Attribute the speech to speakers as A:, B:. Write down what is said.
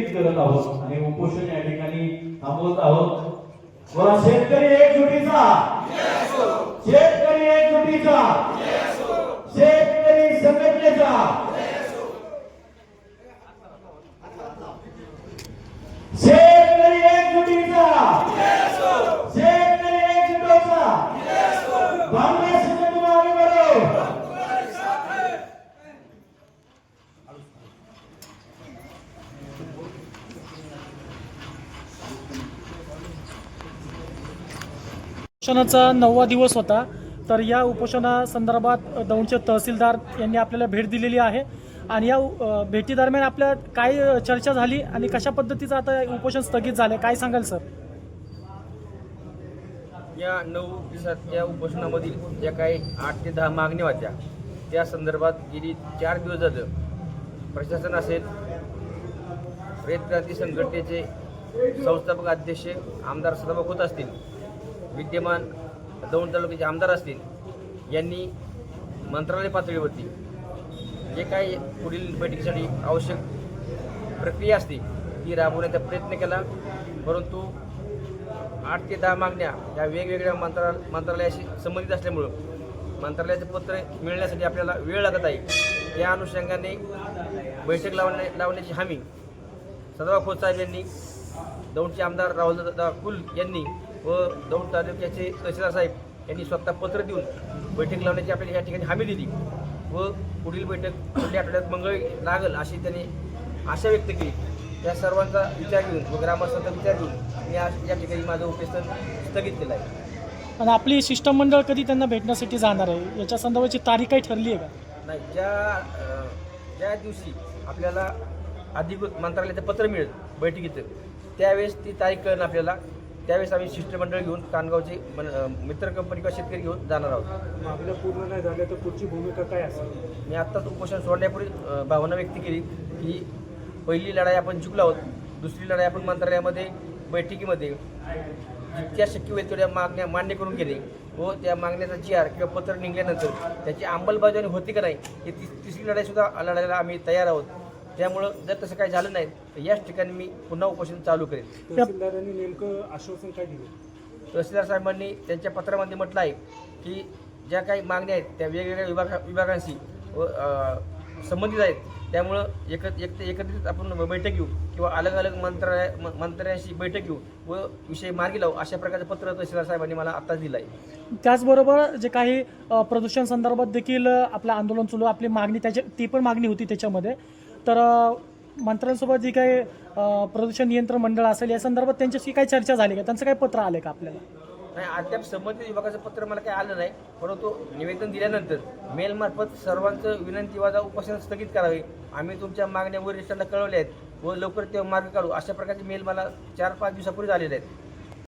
A: करत आहोत आणि उपोषण या ठिकाणी थांबवत आहोत। व शेतकरी एकजुटीचा, शेतकरी एकजुटीचा, शेतकरी संघटनेचा, शेतकरी एकजुटीचा, शेतकरी एकजुटीचा, बांगला संघटना आगे बढ़ो।
B: उपोषणाचा 9वा दिवस होता। तर या उपोषणासंदर्भात दौंडचे तहसीलदार यांनी आपल्याला भेट दिलेली आहे आणि या भेटीदरम्यान आपल्या काय चर्चा झाली आणि कशा पद्धतीचं आता उपोषण स्थगित झालं, काय सांगाल सर?
C: या 9 दिवसात या उपोषणामधील ज्या काही 8 ते 10 मागण्या होत्या त्या संदर्भात गेली 4 दिवस झालं प्रशासन असेल, रयत क्रांती संघटनेचे संस्थापक अध्यक्ष आमदार सदाभाऊ खोत असतील, विद्यमान दौंड तालुक्याचे आमदार असतील, यांनी मंत्रालय पातळीवरती जे काही पुढील बैठकीसाठी आवश्यक प्रक्रिया असते ती राबवण्याचा प्रयत्न केला। परंतु 8 ते 10 मागण्या या वेगवेगळ्या मंत्रालयाशी संबंधित असल्यामुळं मंत्रालयाचं पत्र मिळण्यासाठी आपल्याला वेळ लागत आहे। या अनुषंगाने बैठक लावण्याची हमी सदाभाऊ खोत साहेब यांनी, दौंडचे आमदार राहुलदादा कुल यांनी व दौंड तालुक्याचे तहसीलदार साहेब यांनी स्वतः पत्र देऊन बैठक लावण्याची आपल्याला या ठिकाणी हमी दिली व पुढील बैठक पुढल्या आठवड्यात मंगळवारी लागेल अशी त्यांनी आशा व्यक्त केली। या सर्वांचा विचार घेऊन व ग्रामस्थांचा विचार घेऊन मी आज या ठिकाणी माझं उपोषण स्थगित केलं आहे।
B: आणि आपली शिष्टमंडळ कधी त्यांना भेटण्यासाठी जाणार आहे, याच्या संदर्भाची तारीख काही ठरली आहे का?
C: नाही, ज्या दिवशी आपल्याला अधिकृत मंत्रालयाचं पत्र मिळेल बैठकीचं त्यावेळेस ती तारीख कळणं आपल्याला, त्यावेळेस आम्ही शिष्टमंडळ घेऊन कानगावचे मित्र कंपनी किंवा शेतकरी घेऊन जाणार आहोत।
D: मागण्या पूर्ण नाही झाल्या तर पुढची भूमिका काय असेल?
C: मी आत्ताच उपोषण सोडण्यापूर्वी भावना व्यक्त केली की पहिली लढाई आपण जिंकलो आहोत, दुसरी लढाई आपण मंत्रालयामध्ये बैठकीमध्ये जितक्या शक्य होईल तेवढ्या मागण्या मान्य करून घेणे व त्या मागण्याचा GR किंवा पत्र निघाल्यानंतर त्याची अंमलबजावणी होती का नाही ही तिसरी लढाईसुद्धा लढायला आम्ही तयार आहोत। त्यामुळं जर तसं काही झालं नाही तर याच ठिकाणी मी पुन्हा उपोषण चालू करेन।
D: तहसीलदारांनी नेमकं आश्वासन काय दिलं?
C: तहसीलदार साहेबांनी त्यांच्या पत्रामध्ये म्हटलं आहे की ज्या काही मागण्या आहेत त्या वेगवेगळ्या विभागांशी संबंधित आहेत, त्यामुळं एकत्रित आपण बैठक घेऊ किंवा अलग अलग मंत्र्यांशी बैठक घेऊ व विषय मार्गी लावू अशा प्रकारचं पत्र तहसीलदार साहेबांनी मला आत्ताच दिलं आहे।
B: त्याचबरोबर जे काही प्रदूषण संदर्भात देखील आपलं आंदोलन सुरू, आपली मागणी ती पण मागणी होती त्याच्यामध्ये। तर मंत्र्यांसोबत जी काही प्रदूषण नियंत्रण मंडळ असेल या संदर्भात त्यांच्याशी काही चर्चा झाली का, त्यांचं काही पत्र आले का आपल्याला?
C: नाही, अद्याप संबंधित विभागाचं पत्र मला काही आलं नाही, परंतु निवेदन दिल्यानंतर मेलमार्फत सर्वांचं विनंती वजा उपोषण स्थगित करावे, आम्ही तुमच्या मागण्या वरिष्ठांना कळवल्या आहेत व लवकर ते मार्ग काढू अशा प्रकारचे मेल मला 4-5 दिवसापूर्वी आलेले आहेत।